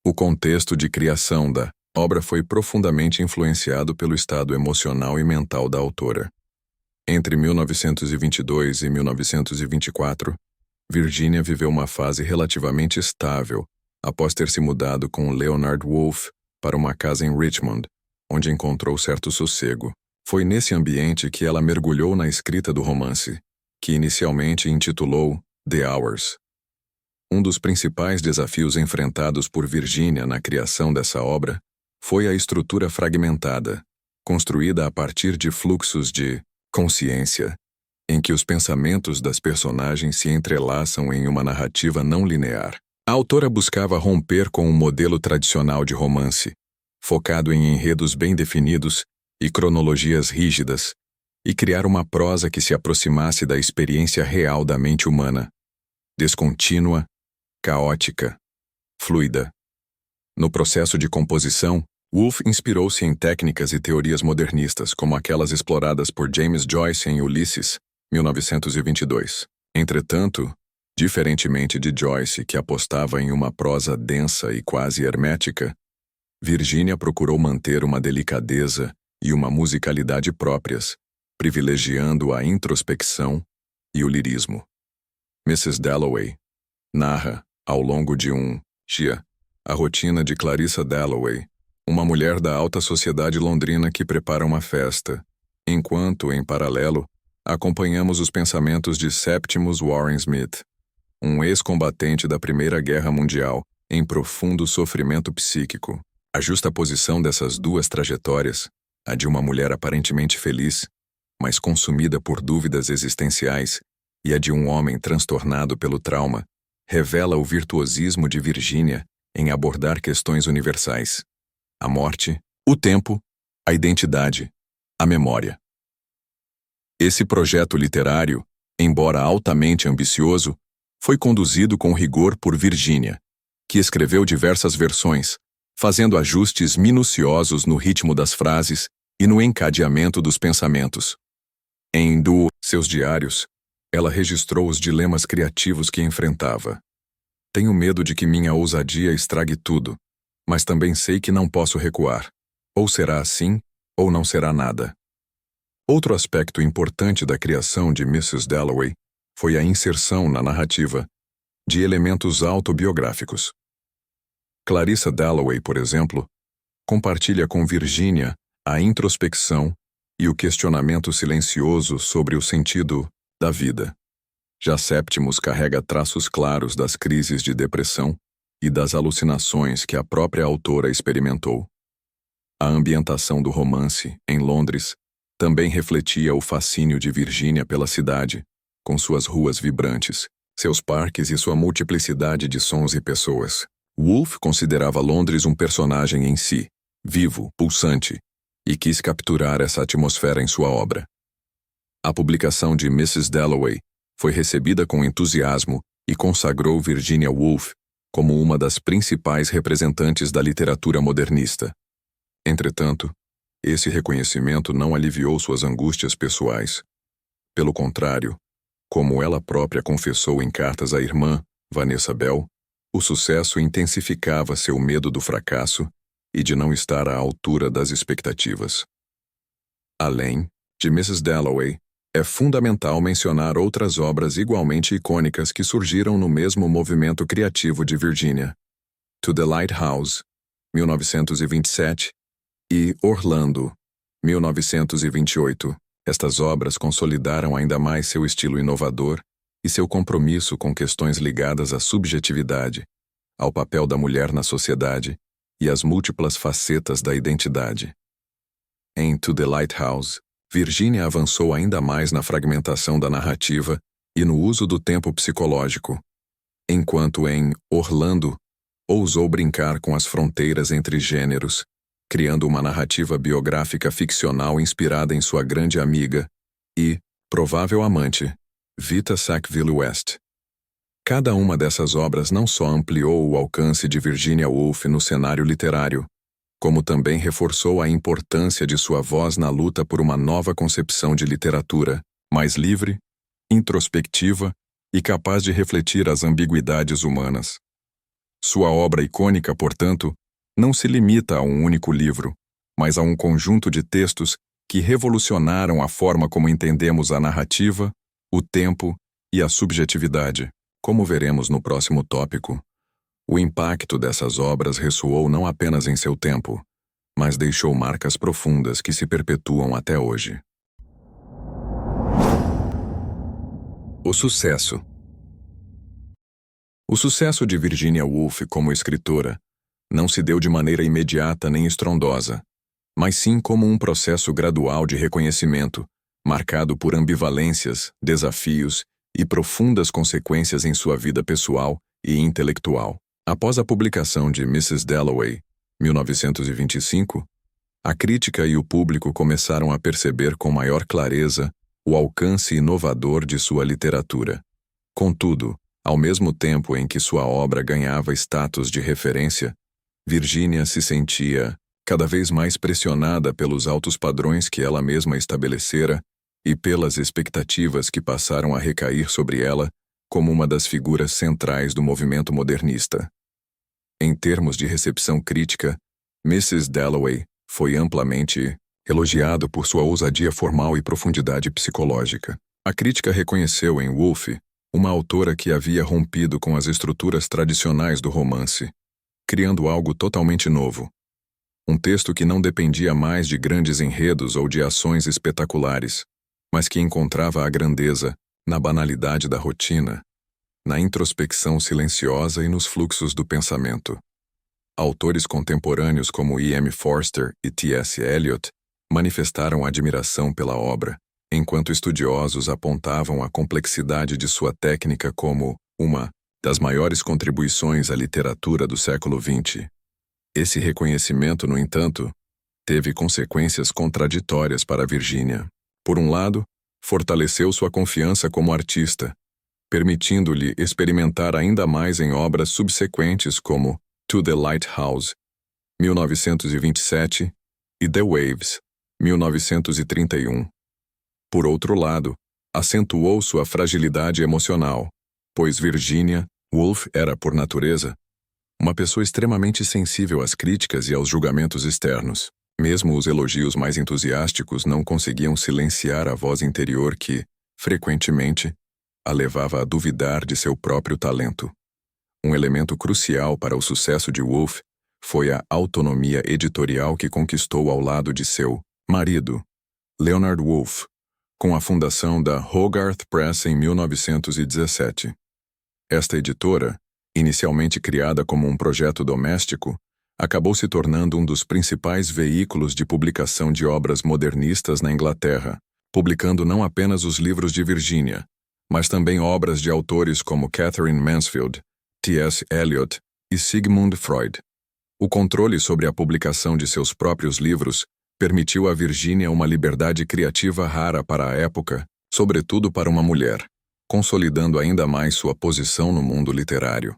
O contexto de criação da obra foi profundamente influenciado pelo estado emocional e mental da autora. Entre 1922 e 1924, Virginia viveu uma fase relativamente estável após ter se mudado com Leonard Woolf para uma casa em Richmond, onde encontrou certo sossego. Foi nesse ambiente que ela mergulhou na escrita do romance, que inicialmente intitulou The Hours. Um dos principais desafios enfrentados por Virginia na criação dessa obra foi a estrutura fragmentada, construída a partir de fluxos de consciência, em que os pensamentos das personagens se entrelaçam em uma narrativa não linear. A autora buscava romper com um modelo tradicional de romance, focado em enredos bem definidos e cronologias rígidas, e criar uma prosa que se aproximasse da experiência real da mente humana, descontínua, caótica, fluida. No processo de composição, Woolf inspirou-se em técnicas e teorias modernistas, como aquelas exploradas por James Joyce em Ulisses, 1922. Entretanto, diferentemente de Joyce, que apostava em uma prosa densa e quase hermética, Virginia procurou manter uma delicadeza e uma musicalidade próprias, privilegiando a introspecção e o lirismo. Mrs. Dalloway narra, ao longo de um dia, a rotina de Clarissa Dalloway, uma mulher da alta sociedade londrina que prepara uma festa, enquanto, em paralelo, acompanhamos os pensamentos de Septimus Warren Smith, um ex-combatente da Primeira Guerra Mundial, em profundo sofrimento psíquico. A justaposição dessas duas trajetórias, a de uma mulher aparentemente feliz, mas consumida por dúvidas existenciais, e a de um homem transtornado pelo trauma, revela o virtuosismo de Virginia em abordar questões universais: a morte, o tempo, a identidade, a memória. Esse projeto literário, embora altamente ambicioso, foi conduzido com rigor por Virginia, que escreveu diversas versões, fazendo ajustes minuciosos no ritmo das frases e no encadeamento dos pensamentos. Em seus diários, ela registrou os dilemas criativos que enfrentava. Tenho medo de que minha ousadia estrague tudo, mas também sei que não posso recuar. Ou será assim, ou não será nada. Outro aspecto importante da criação de Mrs. Dalloway foi a inserção na narrativa de elementos autobiográficos. Clarissa Dalloway, por exemplo, compartilha com Virginia a introspecção e o questionamento silencioso sobre o sentido da vida. Já Septimus carrega traços claros das crises de depressão e das alucinações que a própria autora experimentou. A ambientação do romance, em Londres, também refletia o fascínio de Virginia pela cidade, com suas ruas vibrantes, seus parques e sua multiplicidade de sons e pessoas. Woolf considerava Londres um personagem em si, vivo, pulsante, e quis capturar essa atmosfera em sua obra. A publicação de Mrs. Dalloway foi recebida com entusiasmo e consagrou Virginia Woolf como uma das principais representantes da literatura modernista. Entretanto, esse reconhecimento não aliviou suas angústias pessoais. Pelo contrário, como ela própria confessou em cartas à irmã, Vanessa Bell, o sucesso intensificava seu medo do fracasso e de não estar à altura das expectativas. Além de Mrs. Dalloway, é fundamental mencionar outras obras igualmente icônicas que surgiram no mesmo movimento criativo de Virginia: To the Lighthouse, 1927, e Orlando, 1928. Estas obras consolidaram ainda mais seu estilo inovador e seu compromisso com questões ligadas à subjetividade, ao papel da mulher na sociedade e às múltiplas facetas da identidade. Em To the Lighthouse, Virginia avançou ainda mais na fragmentação da narrativa e no uso do tempo psicológico, enquanto em Orlando ousou brincar com as fronteiras entre gêneros, criando uma narrativa biográfica ficcional inspirada em sua grande amiga e provável amante, Vita Sackville West. Cada uma dessas obras não só ampliou o alcance de Virginia Woolf no cenário literário, como também reforçou a importância de sua voz na luta por uma nova concepção de literatura, mais livre, introspectiva e capaz de refletir as ambiguidades humanas. Sua obra icônica, portanto, não se limita a um único livro, mas a um conjunto de textos que revolucionaram a forma como entendemos a narrativa, o tempo e a subjetividade. Como veremos no próximo tópico, o impacto dessas obras ressoou não apenas em seu tempo, mas deixou marcas profundas que se perpetuam até hoje. O sucesso. O sucesso de Virginia Woolf como escritora não se deu de maneira imediata nem estrondosa, mas sim como um processo gradual de reconhecimento, marcado por ambivalências, desafios e profundas consequências em sua vida pessoal e intelectual. Após a publicação de Mrs. Dalloway, 1925, a crítica e o público começaram a perceber com maior clareza o alcance inovador de sua literatura. Contudo, ao mesmo tempo em que sua obra ganhava status de referência, Virginia se sentia cada vez mais pressionada pelos altos padrões que ela mesma estabelecera e pelas expectativas que passaram a recair sobre ela como uma das figuras centrais do movimento modernista. Em termos de recepção crítica, Mrs. Dalloway foi amplamente elogiado por sua ousadia formal e profundidade psicológica. A crítica reconheceu em Woolf uma autora que havia rompido com as estruturas tradicionais do romance, criando algo totalmente novo. Um texto que não dependia mais de grandes enredos ou de ações espetaculares, mas que encontrava a grandeza na banalidade da rotina, na introspecção silenciosa e nos fluxos do pensamento. Autores contemporâneos como E.M. Forster e T.S. Eliot manifestaram admiração pela obra, enquanto estudiosos apontavam a complexidade de sua técnica como uma das maiores contribuições à literatura do século XX. Esse reconhecimento, no entanto, teve consequências contraditórias para Virginia. Por um lado, fortaleceu sua confiança como artista, permitindo-lhe experimentar ainda mais em obras subsequentes como To the Lighthouse, 1927, e The Waves, 1931. Por outro lado, acentuou sua fragilidade emocional, pois Virginia Woolf era, por natureza, uma pessoa extremamente sensível às críticas e aos julgamentos externos. Mesmo os elogios mais entusiásticos não conseguiam silenciar a voz interior que, frequentemente, a levava a duvidar de seu próprio talento. Um elemento crucial para o sucesso de Woolf foi a autonomia editorial que conquistou ao lado de seu marido, Leonard Woolf, com a fundação da Hogarth Press em 1917. Esta editora, inicialmente criada como um projeto doméstico, acabou se tornando um dos principais veículos de publicação de obras modernistas na Inglaterra, publicando não apenas os livros de Virginia, mas também obras de autores como Catherine Mansfield, T.S. Eliot e Sigmund Freud. O controle sobre a publicação de seus próprios livros permitiu a Virginia uma liberdade criativa rara para a época, sobretudo para uma mulher, consolidando ainda mais sua posição no mundo literário.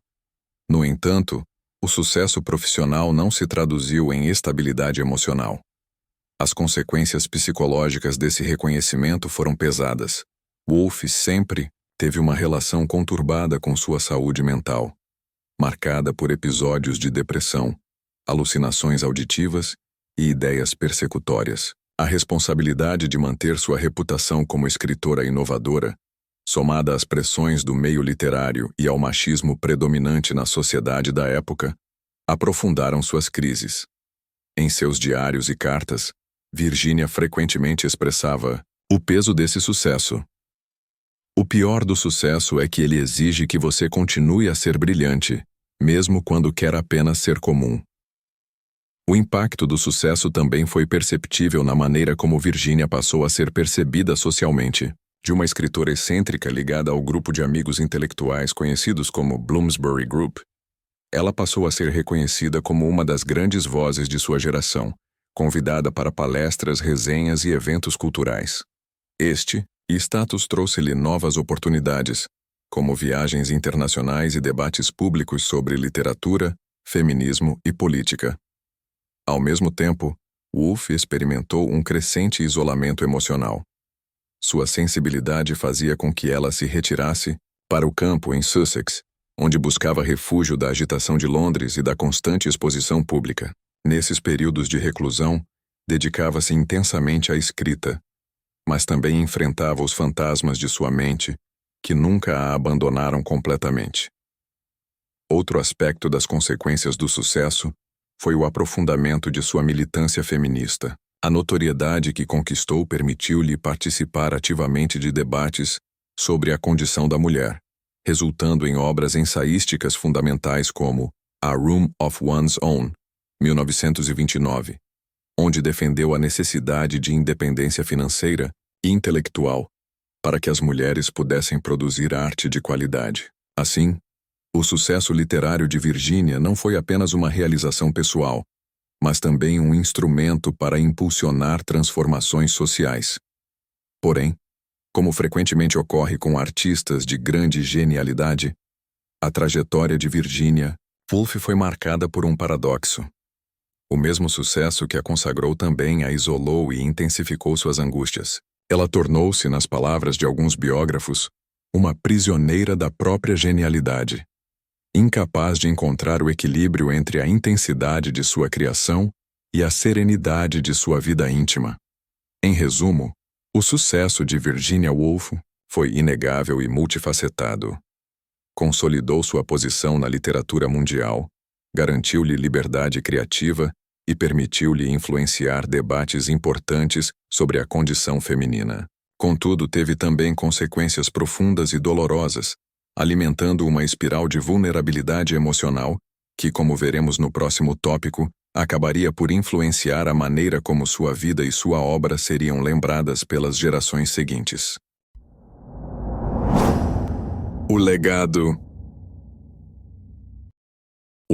No entanto, o sucesso profissional não se traduziu em estabilidade emocional. As consequências psicológicas desse reconhecimento foram pesadas. Woolf sempre teve uma relação conturbada com sua saúde mental, marcada por episódios de depressão, alucinações auditivas e ideias persecutórias. A responsabilidade de manter sua reputação como escritora inovadora, somada às pressões do meio literário e ao machismo predominante na sociedade da época, aprofundaram suas crises. Em seus diários e cartas, Virginia frequentemente expressava o peso desse sucesso. O pior do sucesso é que ele exige que você continue a ser brilhante, mesmo quando quer apenas ser comum. O impacto do sucesso também foi perceptível na maneira como Virginia passou a ser percebida socialmente. De uma escritora excêntrica ligada ao grupo de amigos intelectuais conhecidos como Bloomsbury Group, ela passou a ser reconhecida como uma das grandes vozes de sua geração, convidada para palestras, resenhas e eventos culturais. Este status trouxe-lhe novas oportunidades, como viagens internacionais e debates públicos sobre literatura, feminismo e política. Ao mesmo tempo, Woolf experimentou um crescente isolamento emocional. Sua sensibilidade fazia com que ela se retirasse para o campo em Sussex, onde buscava refúgio da agitação de Londres e da constante exposição pública. Nesses períodos de reclusão, dedicava-se intensamente à escrita, mas também enfrentava os fantasmas de sua mente, que nunca a abandonaram completamente. Outro aspecto das consequências do sucesso foi o aprofundamento de sua militância feminista. A notoriedade que conquistou permitiu-lhe participar ativamente de debates sobre a condição da mulher, resultando em obras ensaísticas fundamentais como A Room of One's Own, 1929, onde defendeu a necessidade de independência financeira e intelectual para que as mulheres pudessem produzir arte de qualidade. Assim, o sucesso literário de Virginia não foi apenas uma realização pessoal, mas também um instrumento para impulsionar transformações sociais. Porém, como frequentemente ocorre com artistas de grande genialidade, a trajetória de Virginia Woolf foi marcada por um paradoxo. O mesmo sucesso que a consagrou também a isolou e intensificou suas angústias. Ela tornou-se, nas palavras de alguns biógrafos, uma prisioneira da própria genialidade, incapaz de encontrar o equilíbrio entre a intensidade de sua criação e a serenidade de sua vida íntima. Em resumo, o sucesso de Virginia Woolf foi inegável e multifacetado. Consolidou sua posição na literatura mundial, garantiu-lhe liberdade criativa e permitiu-lhe influenciar debates importantes sobre a condição feminina. Contudo, teve também consequências profundas e dolorosas, alimentando uma espiral de vulnerabilidade emocional que, como veremos no próximo tópico, acabaria por influenciar a maneira como sua vida e sua obra seriam lembradas pelas gerações seguintes. O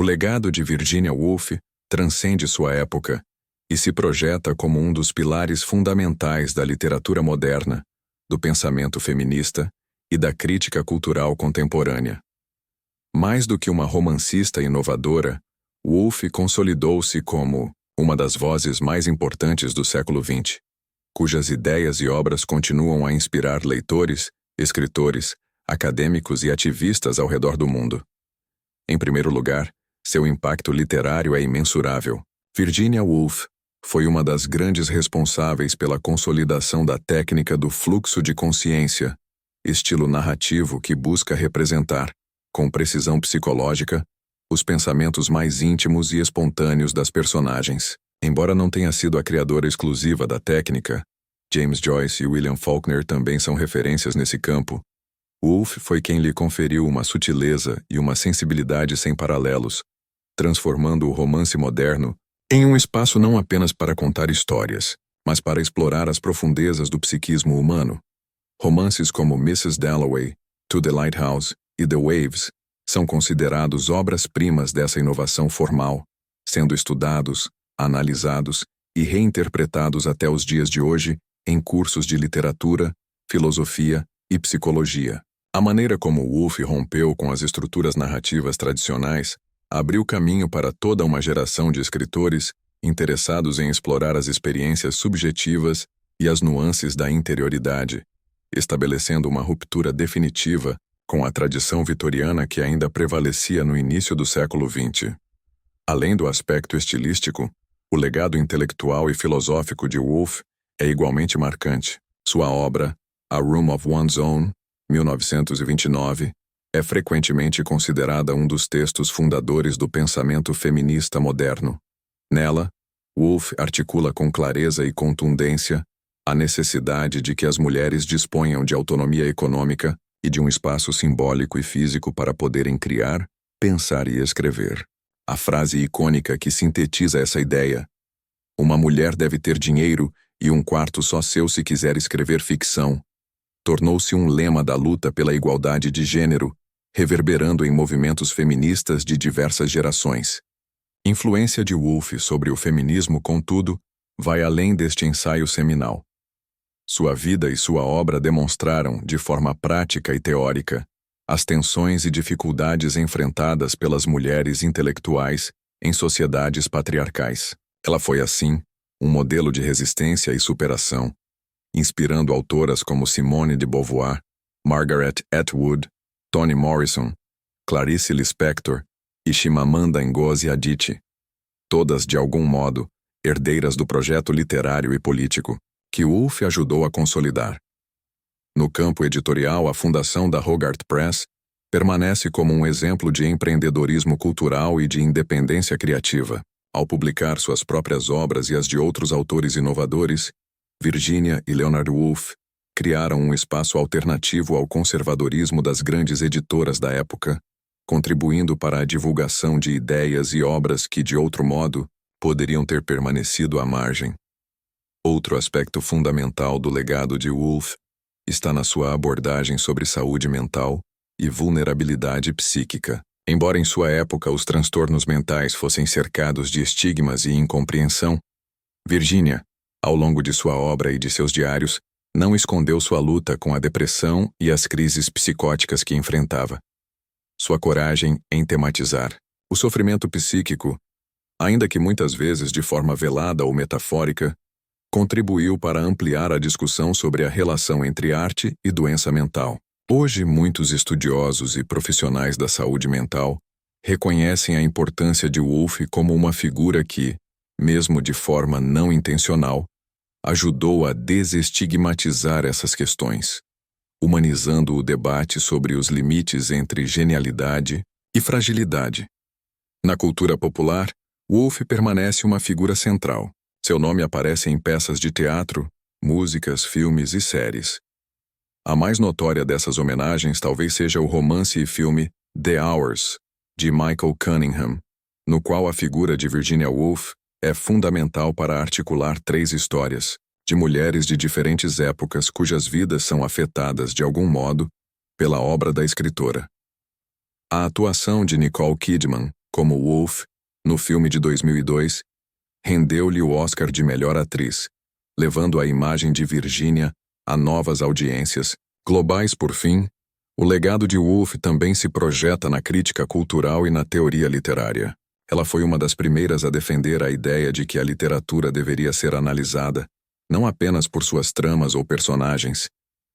legado de Virginia Woolf transcende sua época e se projeta como um dos pilares fundamentais da literatura moderna, do pensamento feminista e da crítica cultural contemporânea. Mais do que uma romancista inovadora, Woolf consolidou-se como uma das vozes mais importantes do século XX, cujas ideias e obras continuam a inspirar leitores, escritores, acadêmicos e ativistas ao redor do mundo. Em primeiro lugar, seu impacto literário é imensurável. Virginia Woolf foi uma das grandes responsáveis pela consolidação da técnica do fluxo de consciência, estilo narrativo que busca representar, com precisão psicológica, os pensamentos mais íntimos e espontâneos das personagens. Embora não tenha sido a criadora exclusiva da técnica, James Joyce e William Faulkner também são referências nesse campo. Woolf foi quem lhe conferiu uma sutileza e uma sensibilidade sem paralelos, transformando o romance moderno em um espaço não apenas para contar histórias, mas para explorar as profundezas do psiquismo humano. Romances como Mrs. Dalloway, To the Lighthouse e The Waves são considerados obras-primas dessa inovação formal, sendo estudados, analisados e reinterpretados até os dias de hoje em cursos de literatura, filosofia e psicologia. A maneira como Woolf rompeu com as estruturas narrativas tradicionais abriu caminho para toda uma geração de escritores interessados em explorar as experiências subjetivas e as nuances da interioridade, estabelecendo uma ruptura definitiva com a tradição vitoriana que ainda prevalecia no início do século XX. Além do aspecto estilístico, o legado intelectual e filosófico de Woolf é igualmente marcante. Sua obra, A Room of One's Own, 1929, é frequentemente considerada um dos textos fundadores do pensamento feminista moderno. Nela, Woolf articula com clareza e contundência a necessidade de que as mulheres disponham de autonomia econômica e de um espaço simbólico e físico para poderem criar, pensar e escrever. A frase icônica que sintetiza essa ideia: "Uma mulher deve ter dinheiro e um quarto só seu se quiser escrever ficção", tornou-se um lema da luta pela igualdade de gênero, reverberando em movimentos feministas de diversas gerações. Influência de Woolf sobre o feminismo, contudo, vai além deste ensaio seminal. Sua vida e sua obra demonstraram, de forma prática e teórica, as tensões e dificuldades enfrentadas pelas mulheres intelectuais em sociedades patriarcais. Ela foi, assim, um modelo de resistência e superação, inspirando autoras como Simone de Beauvoir, Margaret Atwood, Toni Morrison, Clarice Lispector e Chimamanda Ngozi Adichie, todas de algum modo herdeiras do projeto literário e político que Woolf ajudou a consolidar. No campo editorial, a fundação da Hogarth Press permanece como um exemplo de empreendedorismo cultural e de independência criativa. Ao publicar suas próprias obras e as de outros autores inovadores, Virginia e Leonard Woolf criaram um espaço alternativo ao conservadorismo das grandes editoras da época, contribuindo para a divulgação de ideias e obras que, de outro modo, poderiam ter permanecido à margem. Outro aspecto fundamental do legado de Woolf está na sua abordagem sobre saúde mental e vulnerabilidade psíquica. Embora em sua época os transtornos mentais fossem cercados de estigmas e incompreensão, Virginia, ao longo de sua obra e de seus diários, não escondeu sua luta com a depressão e as crises psicóticas que enfrentava. Sua coragem em tematizar o sofrimento psíquico, ainda que muitas vezes de forma velada ou metafórica, contribuiu para ampliar a discussão sobre a relação entre arte e doença mental. Hoje, muitos estudiosos e profissionais da saúde mental reconhecem a importância de Woolf como uma figura que, mesmo de forma não intencional, ajudou a desestigmatizar essas questões, humanizando o debate sobre os limites entre genialidade e fragilidade. Na cultura popular, Woolf permanece uma figura central. Seu nome aparece em peças de teatro, músicas, filmes e séries. A mais notória dessas homenagens talvez seja o romance e filme The Hours, de Michael Cunningham, no qual a figura de Virginia Woolf é fundamental para articular 3 histórias de mulheres de diferentes épocas cujas vidas são afetadas de algum modo pela obra da escritora. A atuação de Nicole Kidman como Woolf no filme de 2002 rendeu-lhe o Oscar de melhor atriz, levando a imagem de Virginia a novas audiências globais. Por fim, o legado de Woolf também se projeta na crítica cultural e na teoria literária. Ela foi uma das primeiras a defender a ideia de que a literatura deveria ser analisada não apenas por suas tramas ou personagens,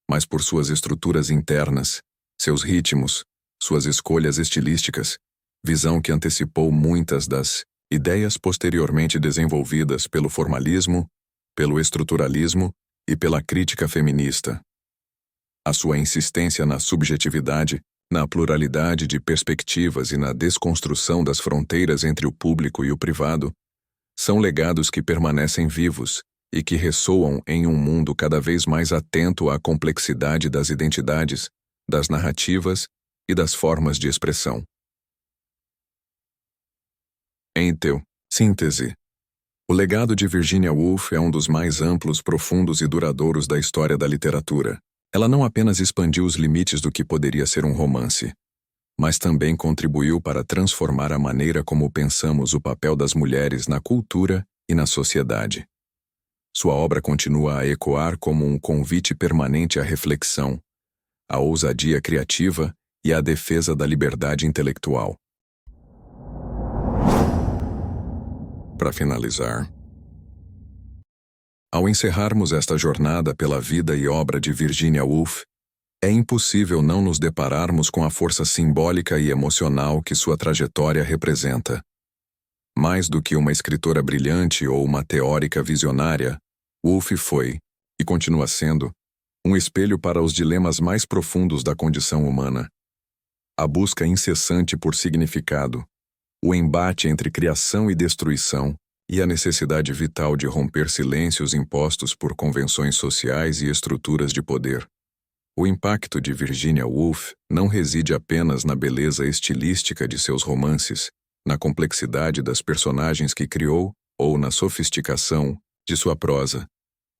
mas por suas estruturas internas, seus ritmos, suas escolhas estilísticas, visão que antecipou muitas das ideias posteriormente desenvolvidas pelo formalismo, pelo estruturalismo e pela crítica feminista. A sua insistência na subjetividade, na pluralidade de perspectivas e na desconstrução das fronteiras entre o público e o privado, são legados que permanecem vivos e que ressoam em um mundo cada vez mais atento à complexidade das identidades, das narrativas e das formas de expressão. Em síntese, o legado de Virginia Woolf é um dos mais amplos, profundos e duradouros da história da literatura. Ela não apenas expandiu os limites do que poderia ser um romance, mas também contribuiu para transformar a maneira como pensamos o papel das mulheres na cultura e na sociedade. Sua obra continua a ecoar como um convite permanente à reflexão, à ousadia criativa e à defesa da liberdade intelectual. Para finalizar, ao encerrarmos esta jornada pela vida e obra de Virginia Woolf, é impossível não nos depararmos com a força simbólica e emocional que sua trajetória representa. Mais do que uma escritora brilhante ou uma teórica visionária, Woolf foi, e continua sendo, um espelho para os dilemas mais profundos da condição humana. A busca incessante por significado, o embate entre criação e destruição e a necessidade vital de romper silêncios impostos por convenções sociais e estruturas de poder. O impacto de Virginia Woolf não reside apenas na beleza estilística de seus romances, na complexidade das personagens que criou ou na sofisticação de sua prosa,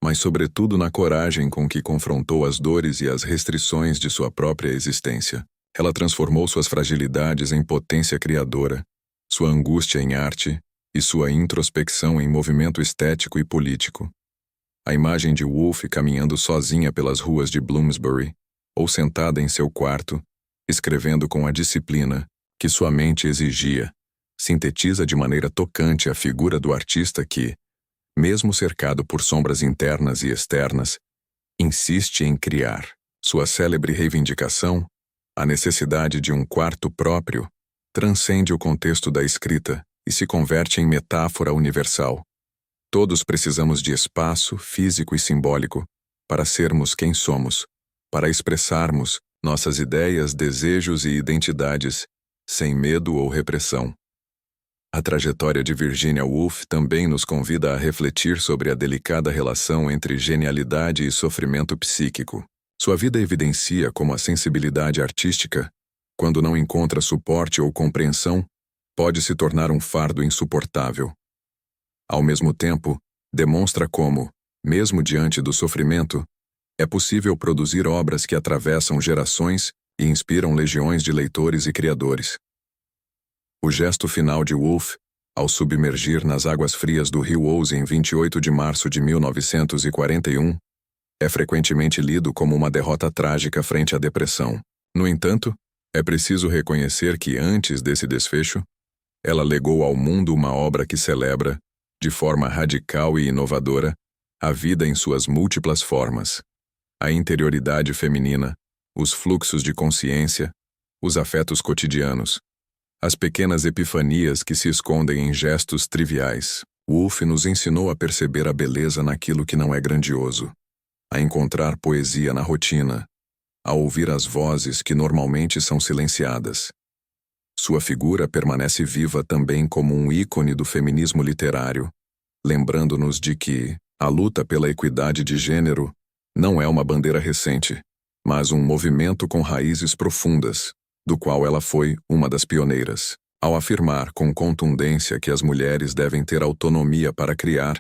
mas sobretudo na coragem com que confrontou as dores e as restrições de sua própria existência. Ela transformou suas fragilidades em potência criadora, sua angústia em arte e sua introspecção em movimento estético e político. A imagem de Woolf caminhando sozinha pelas ruas de Bloomsbury, ou sentada em seu quarto, escrevendo com a disciplina que sua mente exigia, sintetiza de maneira tocante a figura do artista que, mesmo cercado por sombras internas e externas, insiste em criar. Sua célebre reivindicação, a necessidade de um quarto próprio, transcende o contexto da escrita e se converte em metáfora universal. Todos precisamos de espaço físico e simbólico para sermos quem somos, para expressarmos nossas ideias, desejos e identidades sem medo ou repressão. A trajetória de Virginia Woolf também nos convida a refletir sobre a delicada relação entre genialidade e sofrimento psíquico. Sua vida evidencia como a sensibilidade artística, quando não encontra suporte ou compreensão, pode se tornar um fardo insuportável. Ao mesmo tempo, demonstra como, mesmo diante do sofrimento, é possível produzir obras que atravessam gerações e inspiram legiões de leitores e criadores. O gesto final de Woolf, ao submergir nas águas frias do rio Ouse em 28 de março de 1941, é frequentemente lido como uma derrota trágica frente à depressão. No entanto, é preciso reconhecer que antes desse desfecho, ela legou ao mundo uma obra que celebra, de forma radical e inovadora, a vida em suas múltiplas formas. A interioridade feminina, os fluxos de consciência, os afetos cotidianos, as pequenas epifanias que se escondem em gestos triviais. Woolf nos ensinou a perceber a beleza naquilo que não é grandioso, a encontrar poesia na rotina, a ouvir as vozes que normalmente são silenciadas. Sua figura permanece viva também como um ícone do feminismo literário, lembrando-nos de que a luta pela equidade de gênero não é uma bandeira recente, mas um movimento com raízes profundas, do qual ela foi uma das pioneiras. Ao afirmar com contundência que as mulheres devem ter autonomia para criar,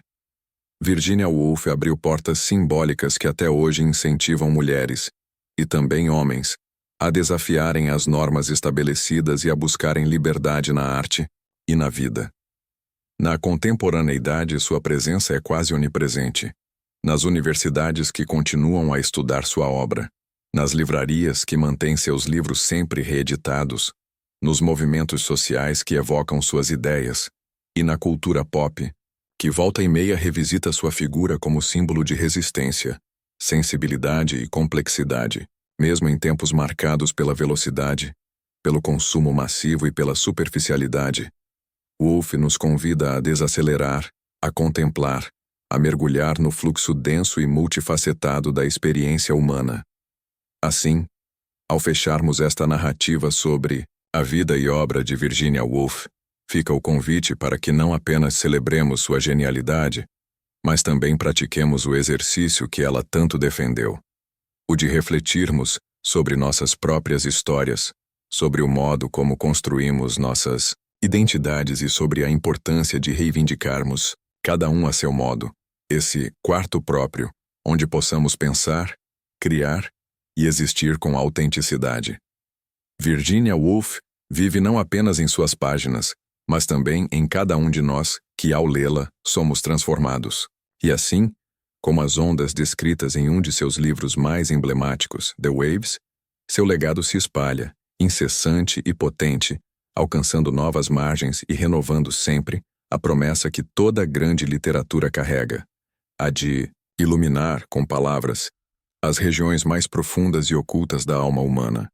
Virginia Woolf abriu portas simbólicas que até hoje incentivam mulheres, e também homens, a desafiarem as normas estabelecidas e a buscarem liberdade na arte e na vida. Na contemporaneidade, sua presença é quase onipresente. Nas universidades que continuam a estudar sua obra, nas livrarias que mantêm seus livros sempre reeditados, nos movimentos sociais que evocam suas ideias, e na cultura pop, que volta e meia revisita sua figura como símbolo de resistência, sensibilidade e complexidade, mesmo em tempos marcados pela velocidade, pelo consumo massivo e pela superficialidade. Woolf nos convida a desacelerar, a contemplar, a mergulhar no fluxo denso e multifacetado da experiência humana. Assim, ao fecharmos esta narrativa sobre a vida e obra de Virginia Woolf, fica o convite para que não apenas celebremos sua genialidade, mas também pratiquemos o exercício que ela tanto defendeu, o de refletirmos sobre nossas próprias histórias, sobre o modo como construímos nossas identidades e sobre a importância de reivindicarmos, cada um a seu modo, esse quarto próprio, onde possamos pensar, criar e existir com autenticidade. Virginia Woolf vive não apenas em suas páginas, mas também em cada um de nós que, ao lê-la, somos transformados. E assim, como as ondas descritas em um de seus livros mais emblemáticos, The Waves, seu legado se espalha, incessante e potente, alcançando novas margens e renovando sempre a promessa que toda grande literatura carrega, a de iluminar, com palavras, as regiões mais profundas e ocultas da alma humana.